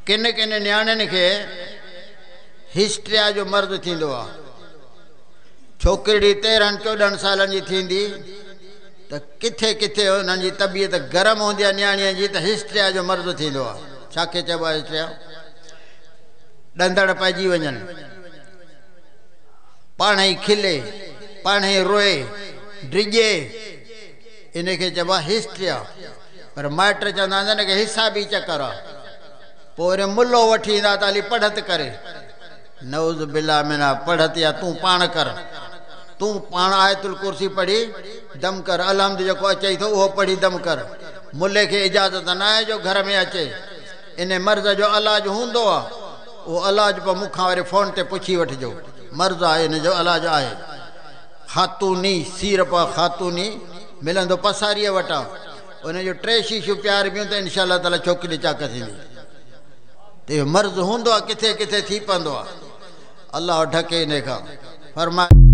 किन किन न्याणियुनि खे हिस्ट्रिया जो मर्द थींदो आहे। छोकिरी 13-14 सालनि जी थींदी त किथे किथे उन्हनि जी तबियत गरम हूंदी आहे न्याणीअ जी, त हिस्ट्रिया जो मर्द थींदो आहे। छा खे चइबो आहे हिस्ट्रिया? ॾंदड़ पइजी वञनि, पाण ई खिले, पाण ई रोए, डिॼे, इनखे चइबो आहे हिस्ट्रिया। पर माइट चवंदा आहिनि कि हिसाबी चकर आहे। पोइ वरी मुलो वठी ईंदा त हली पढ़त करे। नऊज़ बिल्ला मिना पढ़त या तूं पाण कर, तूं पाण आयतुल कुर्सी पढ़ी दम कर, अलहम्द जेको अचई थो उहो पढ़ी दम कर। मुले खे इजाज़त न आहे जो घर में अचे। इन मर्ज़ जो इलाज हूंदो आहे, उहो इलाज पोइ मूंखां वरी फ़ोन ते पुछी वठिजो। मर्ज़ आहे, इन जो इलाज आहे। ख़ातूनी सीरप ख़ातूनी मिलंदो पसारीअ वटां, उनजो 3 शीशियूं प्यार बियूं त इंशाअल्लाह ताला छोकिरी चाक थींदी। त इहो मर्ज़ हूंदो आहे, किथे किथे थी पवंदो आहे। अलाह ढके इन खां। फरमाए